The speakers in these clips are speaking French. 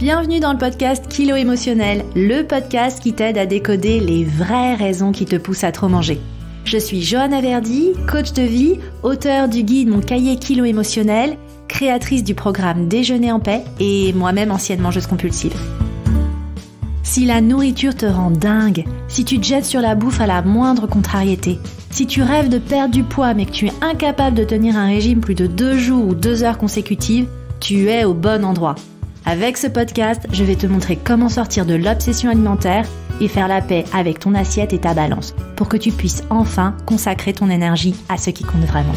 Bienvenue dans le podcast Kilo Émotionnel, le podcast qui t'aide à décoder les vraies raisons qui te poussent à trop manger. Je suis Johanna Verdi, coach de vie, auteure du guide Mon cahier Kilo Émotionnel, créatrice du programme Déjeuner en paix et moi-même ancienne mangeuse compulsive. Si la nourriture te rend dingue, si tu te jettes sur la bouffe à la moindre contrariété, si tu rêves de perdre du poids mais que tu es incapable de tenir un régime plus de 2 jours ou 2 heures consécutives, tu es au bon endroit. Avec ce podcast, je vais te montrer comment sortir de l'obsession alimentaire et faire la paix avec ton assiette et ta balance pour que tu puisses enfin consacrer ton énergie à ce qui compte vraiment.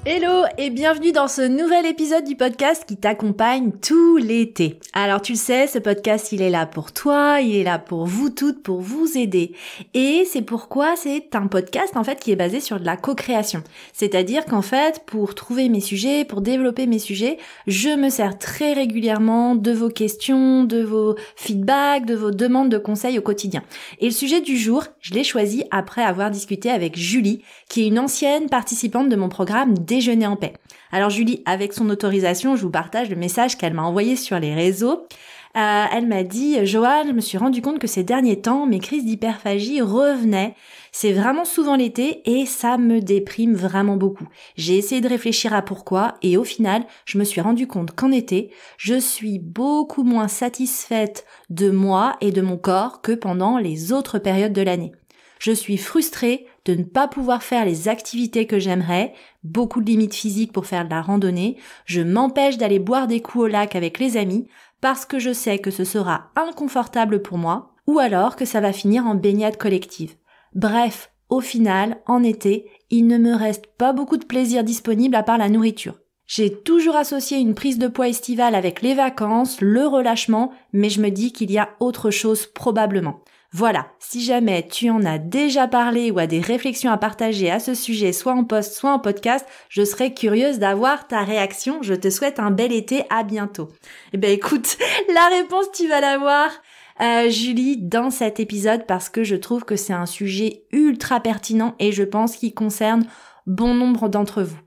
Hello et bienvenue dans ce nouvel épisode du podcast qui t'accompagne tout l'été. Alors tu le sais, ce podcast il est là pour toi, il est là pour vous toutes, pour vous aider. Et c'est pourquoi c'est un podcast en fait qui est basé sur de la co-création. C'est-à-dire qu'en fait pour trouver mes sujets, pour développer mes sujets, je me sers très régulièrement de vos questions, de vos feedbacks, de vos demandes de conseils au quotidien. Et le sujet du jour, je l'ai choisi après avoir discuté avec Julie, qui est une ancienne participante de mon programme Déjeuner en paix. Alors Julie, avec son autorisation, je vous partage le message qu'elle m'a envoyé sur les réseaux. Elle m'a dit « Joanne, je me suis rendu compte que ces derniers temps, mes crises d'hyperphagie revenaient. C'est vraiment souvent l'été et ça me déprime vraiment beaucoup. J'ai essayé de réfléchir à pourquoi et au final, je me suis rendu compte qu'en été, je suis beaucoup moins satisfaite de moi et de mon corps que pendant les autres périodes de l'année. Je suis frustrée de ne pas pouvoir faire les activités que j'aimerais, beaucoup de limites physiques pour faire de la randonnée, je m'empêche d'aller boire des coups au lac avec les amis parce que je sais que ce sera inconfortable pour moi ou alors que ça va finir en baignade collective. Bref, au final, en été, il ne me reste pas beaucoup de plaisir disponible à part la nourriture. J'ai toujours associé une prise de poids estivale avec les vacances, le relâchement, mais je me dis qu'il y a autre chose probablement. Voilà, si jamais tu en as déjà parlé ou as des réflexions à partager à ce sujet, soit en post, soit en podcast, je serais curieuse d'avoir ta réaction. Je te souhaite un bel été, à bientôt. Eh ben écoute, la réponse tu vas l'avoir, Julie, dans cet épisode parce que je trouve que c'est un sujet ultra pertinent et je pense qu'il concerne bon nombre d'entre vous.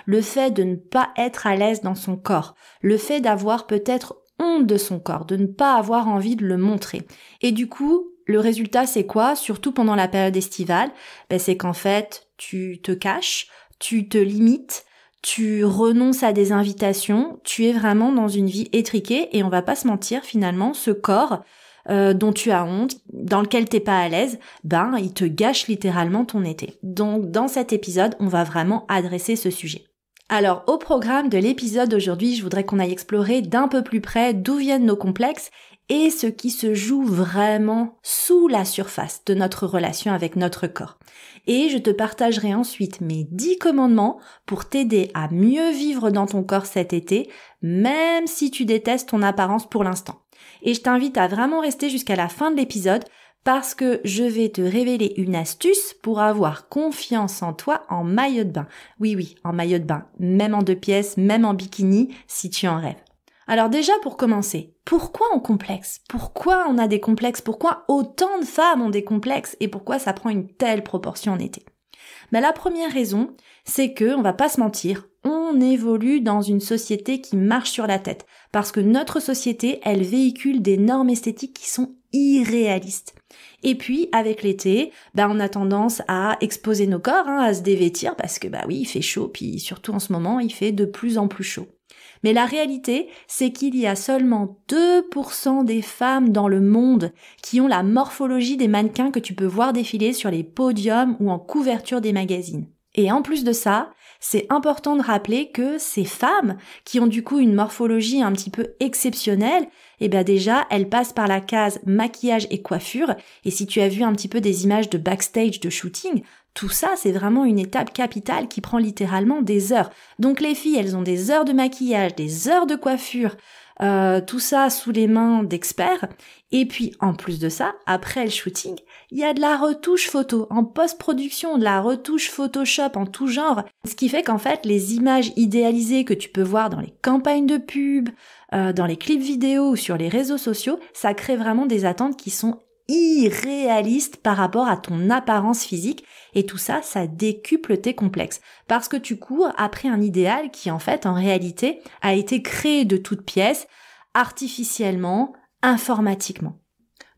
Le fait de ne pas être à l'aise dans son corps, le fait d'avoir peut-être honte de son corps, de ne pas avoir envie de le montrer. Et du coup, le résultat, c'est quoi? Surtout pendant la période estivale, c'est qu'en fait, tu te caches, tu te limites, tu renonces à des invitations, tu es vraiment dans une vie étriquée et on va pas se mentir, finalement, ce corps dont tu as honte, dans lequel t'es pas à l'aise, il te gâche littéralement ton été. Donc, dans cet épisode, on va vraiment adresser ce sujet. Alors, au programme de l'épisode d'aujourd'hui, je voudrais qu'on aille explorer d'un peu plus près d'où viennent nos complexes et ce qui se joue vraiment sous la surface de notre relation avec notre corps. Et je te partagerai ensuite mes 10 commandements pour t'aider à mieux vivre dans ton corps cet été, même si tu détestes ton apparence pour l'instant. Et je t'invite à vraiment rester jusqu'à la fin de l'épisode parce que je vais te révéler une astuce pour avoir confiance en toi en maillot de bain. Oui, en maillot de bain, même en 2 pièces, même en bikini, si tu en rêves. Alors déjà pour commencer, pourquoi on complexe? Pourquoi on a des complexes? Pourquoi autant de femmes ont des complexes? Et pourquoi ça prend une telle proportion en été? La première raison, c'est que, on va pas se mentir, on évolue dans une société qui marche sur la tête. Parce que notre société, elle véhicule des normes esthétiques qui sont irréalistes. Et puis, avec l'été, on a tendance à exposer nos corps, à se dévêtir, parce que oui, il fait chaud, puis surtout en ce moment, il fait de plus en plus chaud. Mais la réalité, c'est qu'il y a seulement 2% des femmes dans le monde qui ont la morphologie des mannequins que tu peux voir défiler sur les podiums ou en couverture des magazines. Et en plus de ça, c'est important de rappeler que ces femmes qui ont du coup une morphologie un petit peu exceptionnelle, déjà, elles passent par la case maquillage et coiffure. Et si tu as vu un petit peu des images de backstage de shooting, tout ça, c'est vraiment une étape capitale qui prend littéralement des heures. Donc les filles, elles ont des heures de maquillage, des heures de coiffure, tout ça sous les mains d'experts. Et puis, en plus de ça, après le shooting, il y a de la retouche photo, en post-production, de la retouche Photoshop en tout genre. Ce qui fait qu'en fait, les images idéalisées que tu peux voir dans les campagnes de pub, dans les clips vidéo ou sur les réseaux sociaux, ça crée vraiment des attentes qui sont irréaliste par rapport à ton apparence physique. Et tout ça, ça décuple tes complexes. Parce que tu cours après un idéal qui, en fait, en réalité, a été créé de toutes pièces, artificiellement, informatiquement.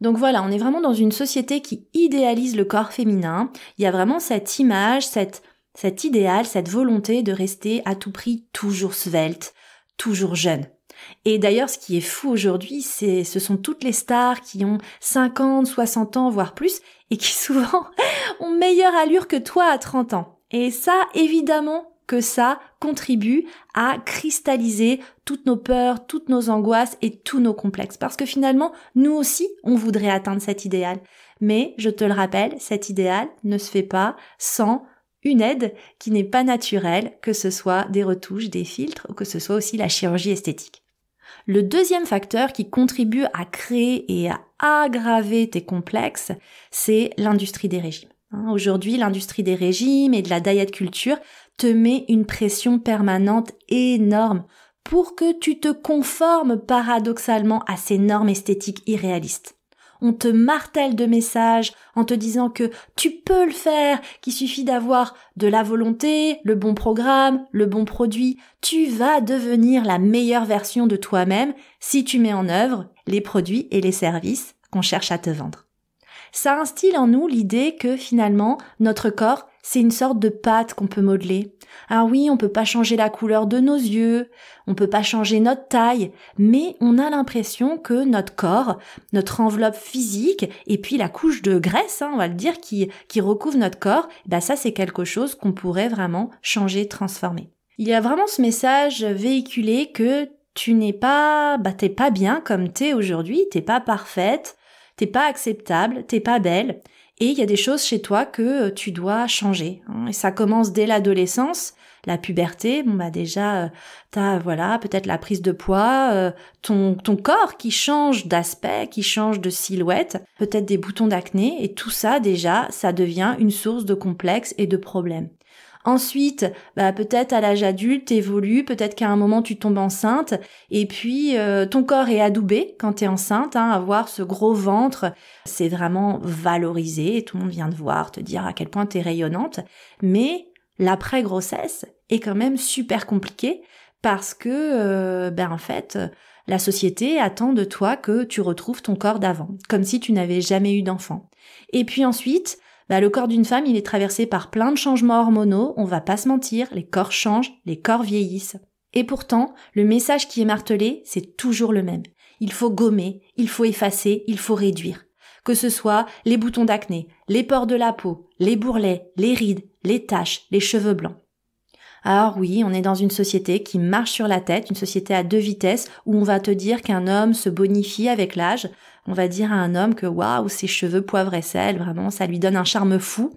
Donc voilà, on est vraiment dans une société qui idéalise le corps féminin. Il y a vraiment cette image, cet idéal, cette volonté de rester à tout prix toujours svelte, toujours jeune. Et d'ailleurs, ce qui est fou aujourd'hui, ce sont toutes les stars qui ont 50, 60 ans, voire plus, et qui souvent ont meilleure allure que toi à 30 ans. Et ça, évidemment que ça contribue à cristalliser toutes nos peurs, toutes nos angoisses et tous nos complexes. Parce que finalement, nous aussi, on voudrait atteindre cet idéal. Mais, je te le rappelle, cet idéal ne se fait pas sans une aide qui n'est pas naturelle, que ce soit des retouches, des filtres, ou que ce soit aussi la chirurgie esthétique. Le deuxième facteur qui contribue à créer et à aggraver tes complexes, c'est l'industrie des régimes. Aujourd'hui, l'industrie des régimes et de la diet culture te met une pression permanente énorme pour que tu te conformes paradoxalement à ces normes esthétiques irréalistes. On te martèle de messages en te disant que tu peux le faire, qu'il suffit d'avoir de la volonté, le bon programme, le bon produit. Tu vas devenir la meilleure version de toi-même si tu mets en œuvre les produits et les services qu'on cherche à te vendre. Ça instille en nous l'idée que finalement, notre corps, c'est une sorte de pâte qu'on peut modeler. Ah oui, on peut pas changer la couleur de nos yeux, on peut pas changer notre taille, mais on a l'impression que notre corps, notre enveloppe physique, et puis la couche de graisse, on va le dire, qui recouvre notre corps, ça c'est quelque chose qu'on pourrait vraiment changer, transformer. Il y a vraiment ce message véhiculé que tu n'es pas, t'es pas bien comme t'es aujourd'hui, t'es pas parfaite, t'es pas acceptable, t'es pas belle, et il y a des choses chez toi que tu dois changer. Et ça commence dès l'adolescence, la puberté. Déjà, t'as peut-être la prise de poids, ton corps qui change d'aspect, qui change de silhouette, peut-être des boutons d'acné, et tout ça déjà, ça devient une source de complexes et de problèmes. Ensuite, peut-être à l'âge adulte, t'évolues, peut-être qu'à un moment tu tombes enceinte, et puis ton corps est adoubé quand t'es enceinte, avoir ce gros ventre, c'est vraiment valorisé, et tout le monde vient te voir, te dire à quel point t'es rayonnante, mais l'après-grossesse est quand même super compliqué, parce que, en fait, la société attend de toi que tu retrouves ton corps d'avant, comme si tu n'avais jamais eu d'enfant. Et puis ensuite, le corps d'une femme, il est traversé par plein de changements hormonaux, on va pas se mentir, les corps changent, les corps vieillissent. Et pourtant, le message qui est martelé, c'est toujours le même. Il faut gommer, il faut effacer, il faut réduire. Que ce soit les boutons d'acné, les pores de la peau, les bourrelets, les rides, les taches, les cheveux blancs. Alors oui, on est dans une société qui marche sur la tête, une société à deux vitesses, où on va te dire qu'un homme se bonifie avec l'âge. On va dire à un homme que waouh, ses cheveux poivre et sel, vraiment, ça lui donne un charme fou.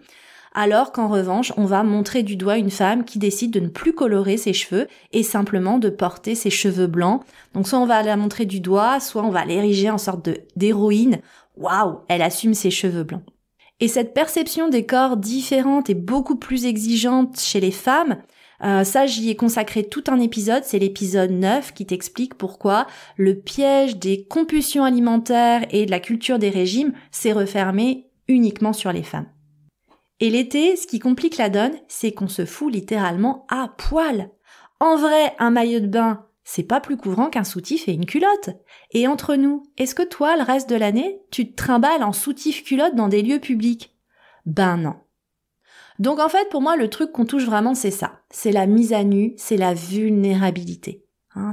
Alors qu'en revanche, on va montrer du doigt une femme qui décide de ne plus colorer ses cheveux et simplement de porter ses cheveux blancs. Donc soit on va la montrer du doigt, soit on va l'ériger en sorte d'héroïne. Waouh, elle assume ses cheveux blancs. Et cette perception des corps différente et beaucoup plus exigeante chez les femmes, ça, j'y ai consacré tout un épisode, c'est l'épisode 9 qui t'explique pourquoi le piège des compulsions alimentaires et de la culture des régimes s'est refermé uniquement sur les femmes. Et l'été, ce qui complique la donne, c'est qu'on se fout littéralement à poil. En vrai, un maillot de bain, c'est pas plus couvrant qu'un soutif et une culotte. Et entre nous, est-ce que toi, le reste de l'année, tu te trimbales en soutif-culotte dans des lieux publics ? Non. Donc en fait, pour moi, le truc qu'on touche vraiment, c'est ça. C'est la mise à nu, c'est la vulnérabilité.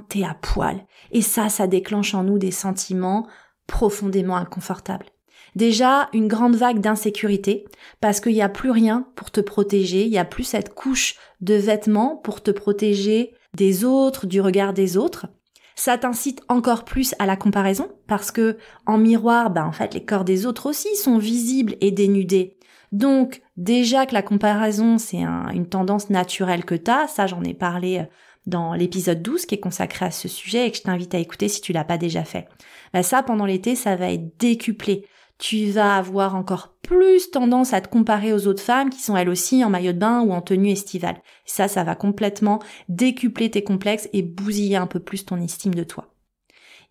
T'es à poil. Et ça déclenche en nous des sentiments profondément inconfortables. Déjà, une grande vague d'insécurité, parce qu'il n'y a plus rien pour te protéger, il n'y a plus cette couche de vêtements pour te protéger des autres, du regard des autres. Ça t'incite encore plus à la comparaison, parce que en miroir, en fait, les corps des autres aussi sont visibles et dénudés. Donc, déjà que la comparaison, c'est une tendance naturelle que t'as, ça j'en ai parlé dans l'épisode 12 qui est consacré à ce sujet et que je t'invite à écouter si tu l'as pas déjà fait. Ça, pendant l'été, ça va être décuplé. Tu vas avoir encore plus tendance à te comparer aux autres femmes qui sont elles aussi en maillot de bain ou en tenue estivale. Ça va complètement décupler tes complexes et bousiller un peu plus ton estime de toi.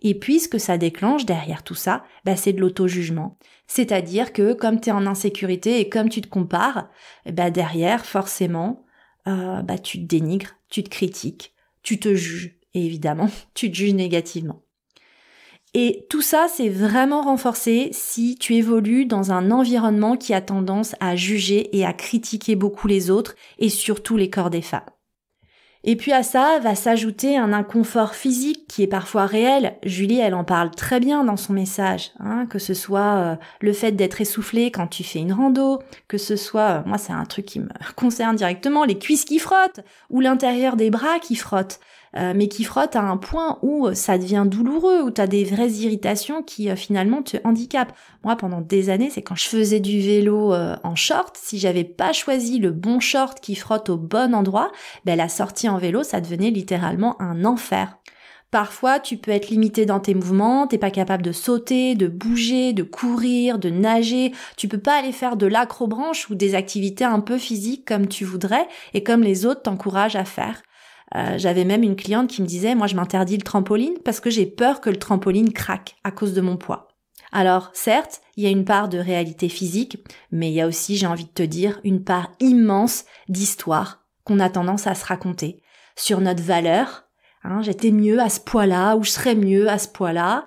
Et puis, ce que ça déclenche derrière tout ça, c'est de l'auto-jugement. C'est-à-dire que comme tu es en insécurité et comme tu te compares, derrière, forcément, tu te dénigres, tu te critiques, tu te juges. Et évidemment, tu te juges négativement. Et tout ça, c'est vraiment renforcé si tu évolues dans un environnement qui a tendance à juger et à critiquer beaucoup les autres et surtout les corps des femmes. Et puis à ça va s'ajouter un inconfort physique qui est parfois réel. Julie, elle en parle très bien dans son message, que ce soit le fait d'être essoufflé quand tu fais une rando, que ce soit, moi c'est un truc qui me concerne directement, les cuisses qui frottent ou l'intérieur des bras qui frottent. Mais qui frottent à un point où ça devient douloureux, où tu as des vraies irritations qui finalement te handicapent. Moi, pendant des années, c'est quand je faisais du vélo en short, si j'avais pas choisi le bon short qui frotte au bon endroit, la sortie en vélo, ça devenait littéralement un enfer. Parfois, tu peux être limité dans tes mouvements, t'es pas capable de sauter, de bouger, de courir, de nager, tu peux pas aller faire de l'acrobranche ou des activités un peu physiques comme tu voudrais et comme les autres t'encouragent à faire. J'avais même une cliente qui me disait, moi je m'interdis le trampoline parce que j'ai peur que le trampoline craque à cause de mon poids. Alors certes, il y a une part de réalité physique, mais il y a aussi, j'ai envie de te dire, une part immense d'histoire qu'on a tendance à se raconter sur notre valeur. J'étais mieux à ce poids-là ou je serais mieux à ce poids-là.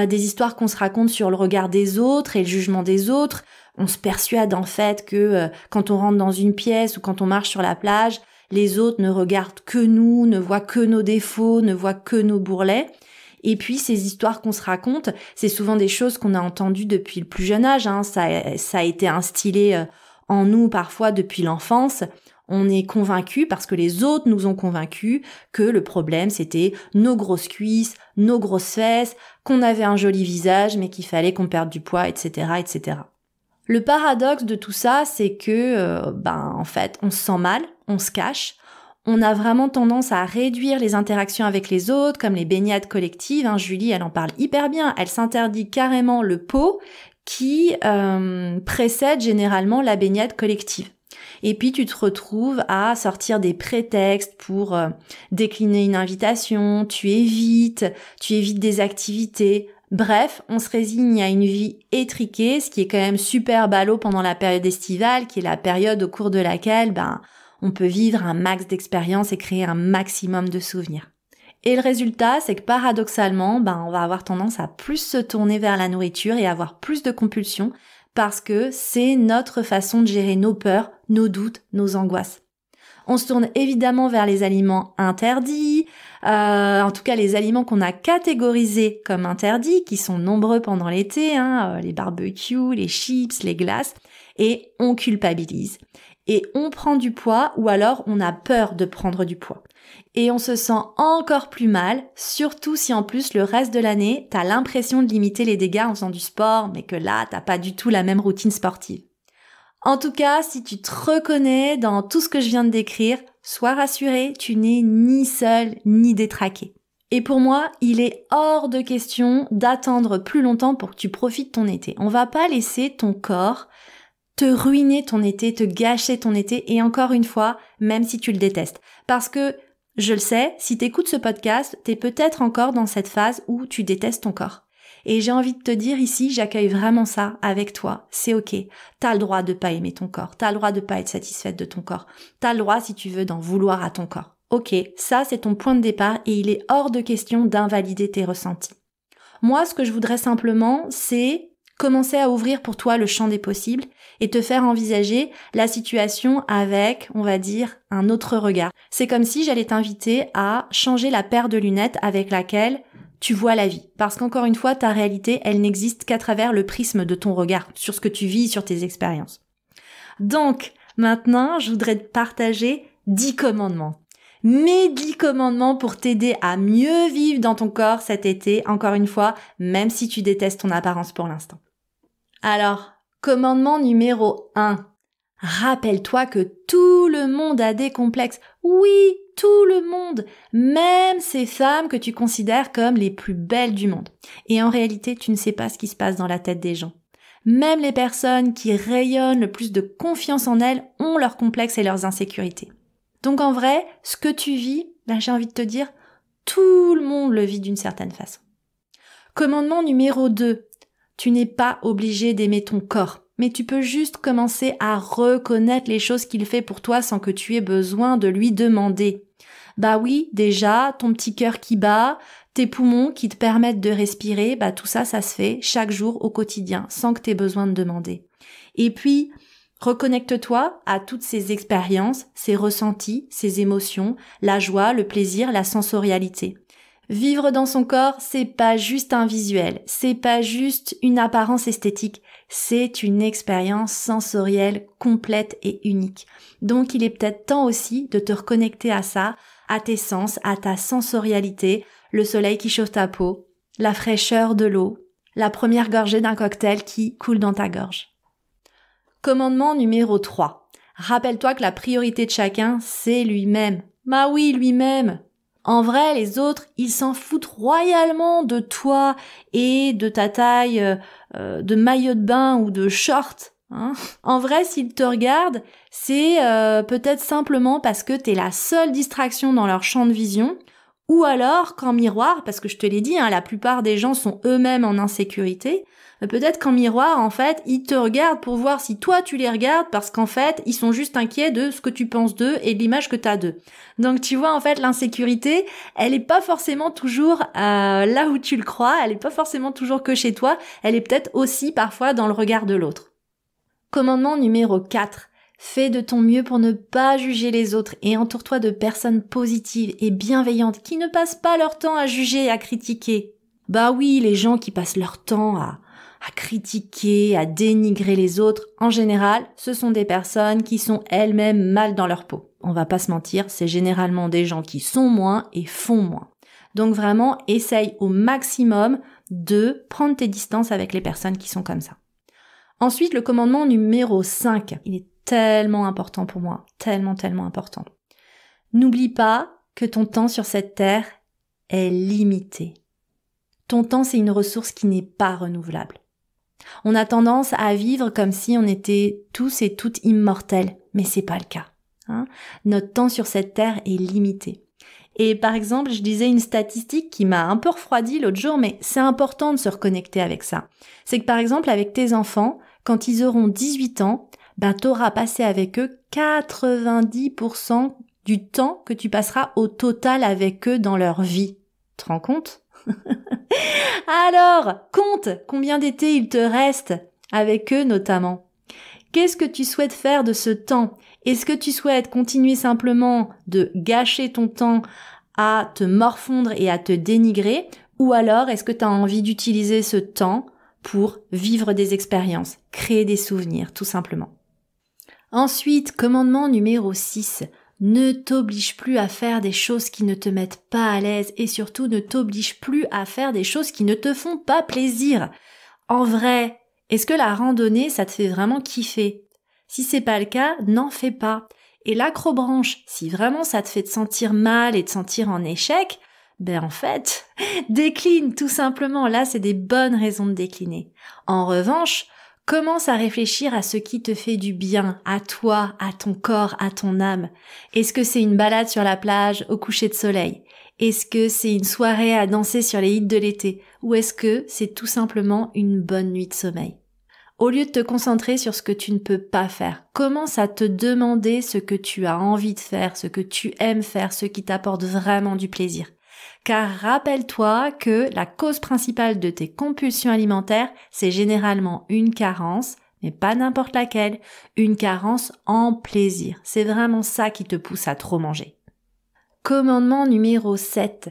Des histoires qu'on se raconte sur le regard des autres et le jugement des autres. On se persuade en fait que quand on rentre dans une pièce ou quand on marche sur la plage, les autres ne regardent que nous, ne voient que nos défauts, ne voient que nos bourrelets. Et puis, ces histoires qu'on se raconte, c'est souvent des choses qu'on a entendues depuis le plus jeune âge. Ça a été instillé en nous parfois depuis l'enfance. On est convaincu, parce que les autres nous ont convaincus, que le problème, c'était nos grosses cuisses, nos grosses fesses, qu'on avait un joli visage, mais qu'il fallait qu'on perde du poids, etc., etc. Le paradoxe de tout ça, c'est que, en fait, on se sent mal, on se cache, on a vraiment tendance à réduire les interactions avec les autres, comme les baignades collectives. Julie, elle en parle hyper bien. Elle s'interdit carrément le pot qui précède généralement la baignade collective. Et puis tu te retrouves à sortir des prétextes pour décliner une invitation, tu évites des activités. Bref, on se résigne à une vie étriquée, ce qui est quand même super ballot pendant la période estivale, qui est la période au cours de laquelle on peut vivre un max d'expériences et créer un maximum de souvenirs. Et le résultat, c'est que paradoxalement, on va avoir tendance à plus se tourner vers la nourriture et avoir plus de compulsions parce que c'est notre façon de gérer nos peurs, nos doutes, nos angoisses. On se tourne évidemment vers les aliments interdits, en tout cas les aliments qu'on a catégorisés comme interdits, qui sont nombreux pendant l'été, les barbecues, les chips, les glaces, et on culpabilise. Et on prend du poids ou alors on a peur de prendre du poids. Et on se sent encore plus mal, surtout si en plus le reste de l'année, t'as l'impression de limiter les dégâts en faisant du sport, mais que là, t'as pas du tout la même routine sportive. En tout cas, si tu te reconnais dans tout ce que je viens de décrire, sois rassuré, tu n'es ni seul ni détraqué. Et pour moi, il est hors de question d'attendre plus longtemps pour que tu profites ton été. On va pas laisser ton corps te ruiner ton été, te gâcher ton été, et encore une fois, même si tu le détestes. Parce que, je le sais, si t'écoutes ce podcast, t'es peut-être encore dans cette phase où tu détestes ton corps. Et j'ai envie de te dire ici, j'accueille vraiment ça avec toi. C'est ok. T'as le droit de pas aimer ton corps. T'as le droit de pas être satisfaite de ton corps. T'as le droit, si tu veux, d'en vouloir à ton corps. Ok, ça c'est ton point de départ et il est hors de question d'invalider tes ressentis. Moi, ce que je voudrais simplement, c'est commencer à ouvrir pour toi le champ des possibles et te faire envisager la situation avec, on va dire, un autre regard. C'est comme si j'allais t'inviter à changer la paire de lunettes avec laquelle tu vois la vie. Parce qu'encore une fois, ta réalité, elle n'existe qu'à travers le prisme de ton regard, sur ce que tu vis, sur tes expériences. Donc, maintenant, je voudrais te partager 10 commandements. Mes 10 commandements pour t'aider à mieux vivre dans ton corps cet été, encore une fois, même si tu détestes ton apparence pour l'instant. Alors, commandement numéro 1. Rappelle-toi que tout le monde a des complexes. Oui, tout le monde, même ces femmes que tu considères comme les plus belles du monde. Et en réalité, tu ne sais pas ce qui se passe dans la tête des gens. Même les personnes qui rayonnent le plus de confiance en elles ont leurs complexes et leurs insécurités. Donc en vrai, ce que tu vis, j'ai envie de te dire, tout le monde le vit d'une certaine façon. Commandement numéro 2. Tu n'es pas obligé d'aimer ton corps, mais tu peux juste commencer à reconnaître les choses qu'il fait pour toi sans que tu aies besoin de lui demander. Bah oui, déjà, ton petit cœur qui bat, tes poumons qui te permettent de respirer, bah tout ça, ça se fait chaque jour au quotidien, sans que tu aies besoin de demander. Et puis, reconnecte-toi à toutes ces expériences, ces ressentis, ces émotions, la joie, le plaisir, la sensorialité. Vivre dans son corps, c'est pas juste un visuel, c'est pas juste une apparence esthétique, c'est une expérience sensorielle complète et unique. Donc il est peut-être temps aussi de te reconnecter à ça, à tes sens, à ta sensorialité, le soleil qui chauffe ta peau, la fraîcheur de l'eau, la première gorgée d'un cocktail qui coule dans ta gorge. Commandement numéro 3. Rappelle-toi que la priorité de chacun, c'est lui-même. Bah oui, lui-même. En vrai, les autres, ils s'en foutent royalement de toi et de ta taille de maillot de bain ou de short. Hein. En vrai, s'ils te regardent, c'est peut-être simplement parce que t'es la seule distraction dans leur champ de vision, ou alors qu'en miroir, parce que je te l'ai dit, la plupart des gens sont eux-mêmes en insécurité, peut-être qu'en miroir, en fait, ils te regardent pour voir si toi tu les regardes, parce qu'en fait, ils sont juste inquiets de ce que tu penses d'eux et de l'image que t'as d'eux. Donc tu vois, en fait, l'insécurité, elle est pas forcément toujours là où tu le crois, elle est pas forcément toujours que chez toi, elle est peut-être aussi parfois dans le regard de l'autre. Commandement numéro 4. Fais de ton mieux pour ne pas juger les autres et entoure-toi de personnes positives et bienveillantes qui ne passent pas leur temps à juger et à critiquer. Bah oui, les gens qui passent leur temps à critiquer, à dénigrer les autres, en général, ce sont des personnes qui sont elles-mêmes mal dans leur peau. On va pas se mentir, c'est généralement des gens qui sont moins et font moins. Donc vraiment, essaye au maximum de prendre tes distances avec les personnes qui sont comme ça. Ensuite, le commandement numéro 5. Il est tellement important pour moi, tellement important. N'oublie pas que ton temps sur cette terre est limité. Ton temps, c'est une ressource qui n'est pas renouvelable. On a tendance à vivre comme si on était tous et toutes immortels, mais c'est pas le cas. Notre temps sur cette terre est limité. Et par exemple, je disais une statistique qui m'a un peu refroidi l'autre jour, mais c'est important de se reconnecter avec ça. C'est que par exemple, avec tes enfants, quand ils auront 18 ans, t'auras passé avec eux 90% du temps que tu passeras au total avec eux dans leur vie. Tu te rends compte ? Alors, compte combien d'étés il te reste avec eux notamment. Qu'est-ce que tu souhaites faire de ce temps ? Est-ce que tu souhaites continuer simplement de gâcher ton temps à te morfondre et à te dénigrer ? Ou alors, est-ce que tu as envie d'utiliser ce temps pour vivre des expériences, créer des souvenirs, tout simplement ? Ensuite, commandement numéro 6. Ne t'oblige plus à faire des choses qui ne te mettent pas à l'aise et surtout ne t'oblige plus à faire des choses qui ne te font pas plaisir. En vrai, est-ce que la randonnée, ça te fait vraiment kiffer ? Si c'est pas le cas, n'en fais pas. Et l'acrobranche, si vraiment ça te fait te sentir mal et te sentir en échec, en fait, décline tout simplement. Là, c'est des bonnes raisons de décliner. En revanche, commence à réfléchir à ce qui te fait du bien, à toi, à ton corps, à ton âme. Est-ce que c'est une balade sur la plage au coucher de soleil ? Est-ce que c'est une soirée à danser sur les hits de l'été ? Ou est-ce que c'est tout simplement une bonne nuit de sommeil ? Au lieu de te concentrer sur ce que tu ne peux pas faire, commence à te demander ce que tu as envie de faire, ce que tu aimes faire, ce qui t'apporte vraiment du plaisir. Car rappelle-toi que la cause principale de tes compulsions alimentaires, c'est généralement une carence, mais pas n'importe laquelle, une carence en plaisir. C'est vraiment ça qui te pousse à trop manger. Commandement numéro 7.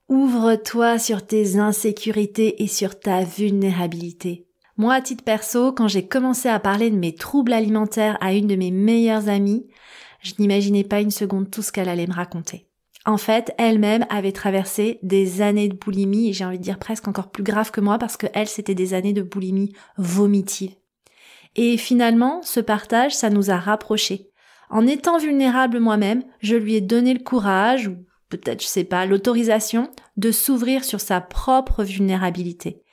Ouvre-toi sur tes insécurités et sur ta vulnérabilité. Moi, à titre perso, quand j'ai commencé à parler de mes troubles alimentaires à une de mes meilleures amies, je n'imaginais pas une seconde tout ce qu'elle allait me raconter. En fait, elle-même avait traversé des années de boulimie, et j'ai envie de dire presque encore plus grave que moi, parce que elle, c'était des années de boulimie vomitive. Et finalement, ce partage, ça nous a rapprochés. En étant vulnérable moi-même, je lui ai donné le courage, ou peut-être, je sais pas, l'autorisation de s'ouvrir sur sa propre vulnérabilité.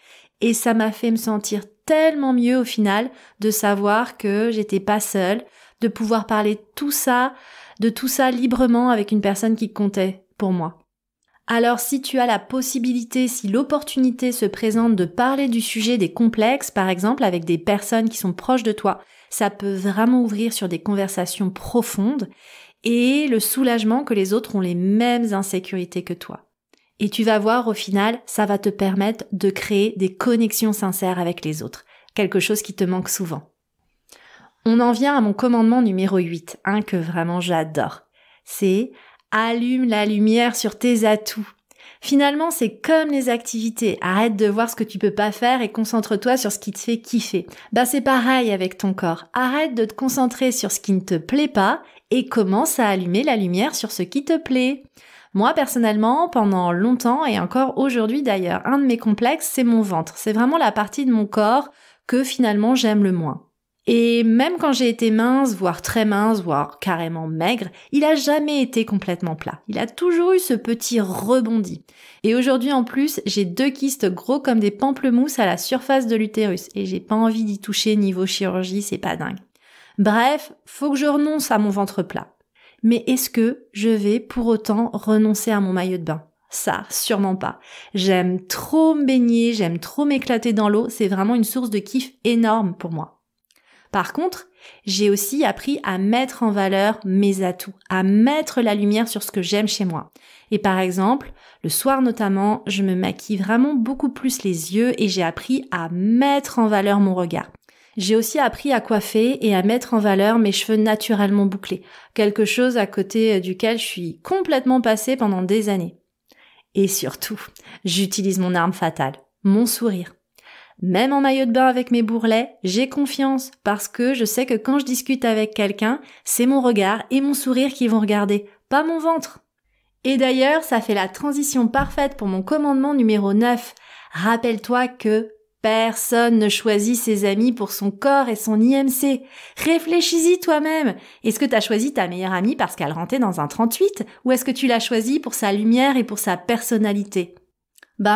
Et ça m'a fait me sentir tellement mieux au final de savoir que j'étais pas seule, de pouvoir parler de tout ça librement avec une personne qui comptait pour moi. Alors si tu as la possibilité, si l'opportunité se présente de parler du sujet des complexes, par exemple avec des personnes qui sont proches de toi, ça peut vraiment ouvrir sur des conversations profondes et le soulagement que les autres ont les mêmes insécurités que toi. Et tu vas voir au final, ça va te permettre de créer des connexions sincères avec les autres, quelque chose qui te manque souvent. On en vient à mon commandement numéro 8, que vraiment j'adore. C'est allume la lumière sur tes atouts. Finalement, c'est comme les activités. Arrête de voir ce que tu peux pas faire et concentre-toi sur ce qui te fait kiffer. C'est pareil avec ton corps. Arrête de te concentrer sur ce qui ne te plaît pas et commence à allumer la lumière sur ce qui te plaît. Moi, personnellement, pendant longtemps et encore aujourd'hui d'ailleurs, un de mes complexes, c'est mon ventre. C'est vraiment la partie de mon corps que finalement j'aime le moins. Et même quand j'ai été mince, voire très mince, voire carrément maigre, il a jamais été complètement plat. Il a toujours eu ce petit rebondi. Et aujourd'hui en plus, j'ai 2 kystes gros comme des pamplemousses à la surface de l'utérus. Et j'ai pas envie d'y toucher niveau chirurgie, c'est pas dingue. Bref, faut que je renonce à mon ventre plat. Mais est-ce que je vais pour autant renoncer à mon maillot de bain ? Ça, sûrement pas. J'aime trop me baigner, j'aime trop m'éclater dans l'eau, c'est vraiment une source de kiff énorme pour moi. Par contre, j'ai aussi appris à mettre en valeur mes atouts, à mettre la lumière sur ce que j'aime chez moi. Et par exemple, le soir notamment, je me maquille vraiment beaucoup plus les yeux et j'ai appris à mettre en valeur mon regard. J'ai aussi appris à coiffer et à mettre en valeur mes cheveux naturellement bouclés, quelque chose à côté duquel je suis complètement passée pendant des années. Et surtout, j'utilise mon arme fatale, mon sourire. Même en maillot de bain avec mes bourrelets, j'ai confiance parce que je sais que quand je discute avec quelqu'un, c'est mon regard et mon sourire qui vont regarder, pas mon ventre. Et d'ailleurs, ça fait la transition parfaite pour mon commandement numéro 9. Rappelle-toi que personne ne choisit ses amis pour son corps et son IMC. Réfléchis-y toi-même. Est-ce que t'as choisi ta meilleure amie parce qu'elle rentrait dans un 38 ou est-ce que tu l'as choisie pour sa lumière et pour sa personnalité ?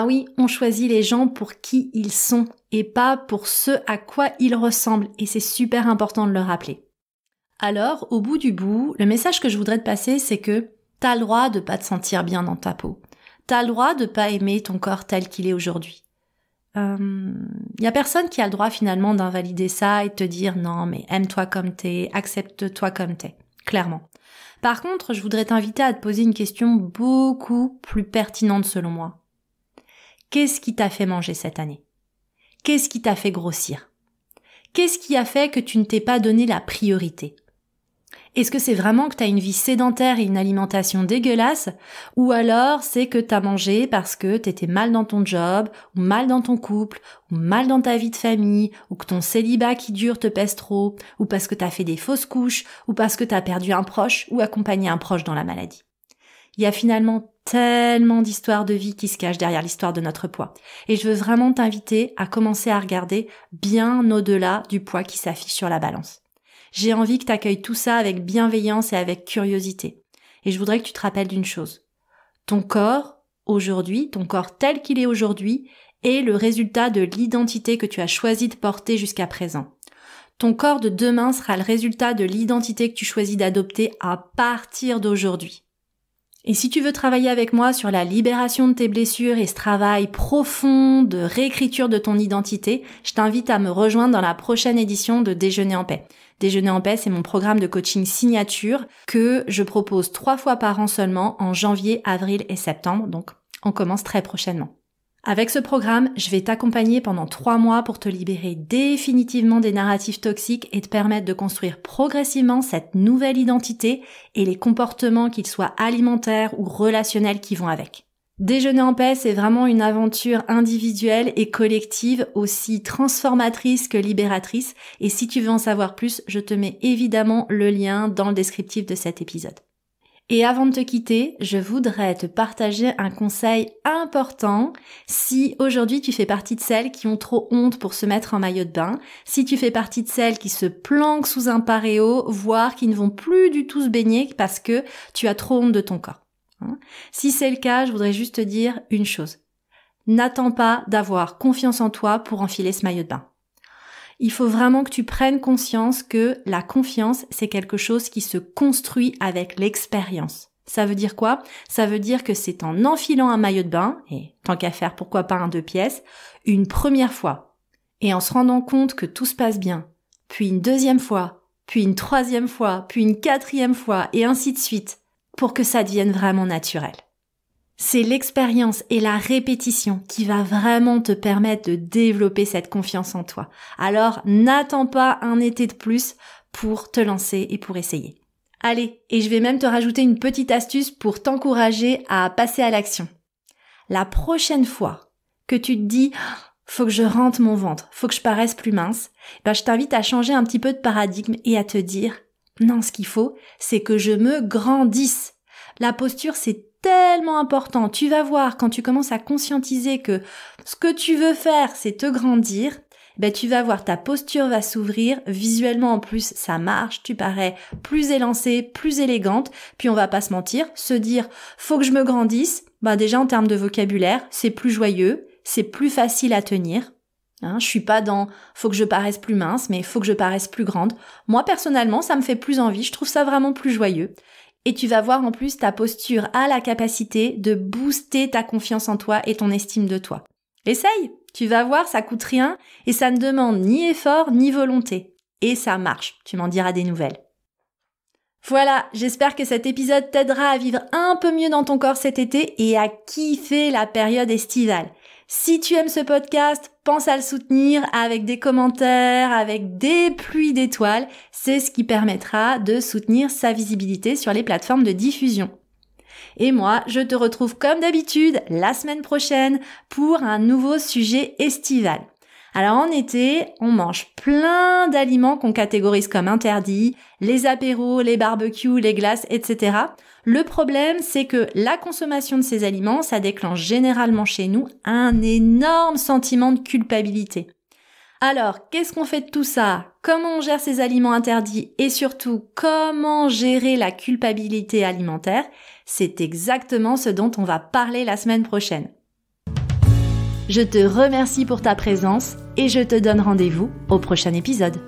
Oui, on choisit les gens pour qui ils sont et pas pour ce à quoi ils ressemblent et c'est super important de le rappeler. Alors, au bout du bout, le message que je voudrais te passer, c'est que t'as le droit de pas te sentir bien dans ta peau. T'as le droit de pas aimer ton corps tel qu'il est aujourd'hui. Y a personne qui a le droit finalement d'invalider ça et de te dire non mais aime-toi comme t'es, accepte-toi comme t'es, clairement. Par contre, je voudrais t'inviter à te poser une question beaucoup plus pertinente selon moi. Qu'est-ce qui t'a fait manger cette année ? Qu'est-ce qui t'a fait grossir ? Qu'est-ce qui a fait que tu ne t'es pas donné la priorité ? Est-ce que c'est vraiment que t'as une vie sédentaire et une alimentation dégueulasse ? Ou alors c'est que t'as mangé parce que t'étais mal dans ton job, ou mal dans ton couple, ou mal dans ta vie de famille, ou que ton célibat qui dure te pèse trop, ou parce que t'as fait des fausses couches, ou parce que t'as perdu un proche ou accompagné un proche dans la maladie. Il y a finalement tellement d'histoires de vie qui se cachent derrière l'histoire de notre poids. Et je veux vraiment t'inviter à commencer à regarder bien au-delà du poids qui s'affiche sur la balance. J'ai envie que tu accueilles tout ça avec bienveillance et avec curiosité. Et je voudrais que tu te rappelles d'une chose. Ton corps, aujourd'hui, ton corps tel qu'il est aujourd'hui, est le résultat de l'identité que tu as choisi de porter jusqu'à présent. Ton corps de demain sera le résultat de l'identité que tu choisis d'adopter à partir d'aujourd'hui. Et si tu veux travailler avec moi sur la libération de tes blessures et ce travail profond de réécriture de ton identité, je t'invite à me rejoindre dans la prochaine édition de Déjeuner en paix. Déjeuner en paix, c'est mon programme de coaching signature que je propose 3 fois par an seulement en janvier, avril et septembre. Donc, on commence très prochainement. Avec ce programme, je vais t'accompagner pendant 3 mois pour te libérer définitivement des narratifs toxiques et te permettre de construire progressivement cette nouvelle identité et les comportements, qu'ils soient alimentaires ou relationnels, qui vont avec. Déjeuner en paix, c'est vraiment une aventure individuelle et collective, aussi transformatrice que libératrice. Et si tu veux en savoir plus, je te mets évidemment le lien dans le descriptif de cet épisode. Et avant de te quitter, je voudrais te partager un conseil important. Si aujourd'hui tu fais partie de celles qui ont trop honte pour se mettre en maillot de bain, si tu fais partie de celles qui se planquent sous un paréo, voire qui ne vont plus du tout se baigner parce que tu as trop honte de ton corps. Si c'est le cas, je voudrais juste te dire une chose. N'attends pas d'avoir confiance en toi pour enfiler ce maillot de bain. Il faut vraiment que tu prennes conscience que la confiance, c'est quelque chose qui se construit avec l'expérience. Ça veut dire quoi? Ça veut dire que c'est en enfilant un maillot de bain, et tant qu'à faire, pourquoi pas un 2 pièces, une première fois, et en se rendant compte que tout se passe bien, puis une deuxième fois, puis une troisième fois, puis une quatrième fois, et ainsi de suite, pour que ça devienne vraiment naturel. C'est l'expérience et la répétition qui va vraiment te permettre de développer cette confiance en toi. Alors, n'attends pas un été de plus pour te lancer et pour essayer. Allez, et je vais même te rajouter une petite astuce pour t'encourager à passer à l'action. La prochaine fois que tu te dis « faut que je rentre mon ventre, faut que je paraisse plus mince », je t'invite à changer un petit peu de paradigme et à te dire « non, ce qu'il faut, c'est que je me grandisse ». La posture, c'est tellement important. Tu vas voir quand tu commences à conscientiser que ce que tu veux faire, c'est te grandir, tu vas voir ta posture va s'ouvrir. Visuellement, en plus, ça marche. Tu parais plus élancée, plus élégante. Puis on va pas se mentir, se dire faut que je me grandisse. Déjà en termes de vocabulaire, c'est plus joyeux, c'est plus facile à tenir. Je suis pas dans faut que je paraisse plus mince, mais faut que je paraisse plus grande. Moi personnellement, ça me fait plus envie. Je trouve ça vraiment plus joyeux. Et tu vas voir en plus ta posture a la capacité de booster ta confiance en toi et ton estime de toi. Essaye, tu vas voir, ça coûte rien et ça ne demande ni effort ni volonté. Et ça marche, tu m'en diras des nouvelles. Voilà, j'espère que cet épisode t'aidera à vivre un peu mieux dans ton corps cet été et à kiffer la période estivale. Si tu aimes ce podcast, pense à le soutenir avec des commentaires, avec des pluies d'étoiles. C'est ce qui permettra de soutenir sa visibilité sur les plateformes de diffusion. Et moi, je te retrouve comme d'habitude la semaine prochaine pour un nouveau sujet estival. Alors en été, on mange plein d'aliments qu'on catégorise comme interdits, les apéros, les barbecues, les glaces, etc. Le problème, c'est que la consommation de ces aliments, ça déclenche généralement chez nous un énorme sentiment de culpabilité. Alors, qu'est-ce qu'on fait de tout ça? Comment on gère ces aliments interdits? Et surtout, comment gérer la culpabilité alimentaire? C'est exactement ce dont on va parler la semaine prochaine. Je te remercie pour ta présence et je te donne rendez-vous au prochain épisode.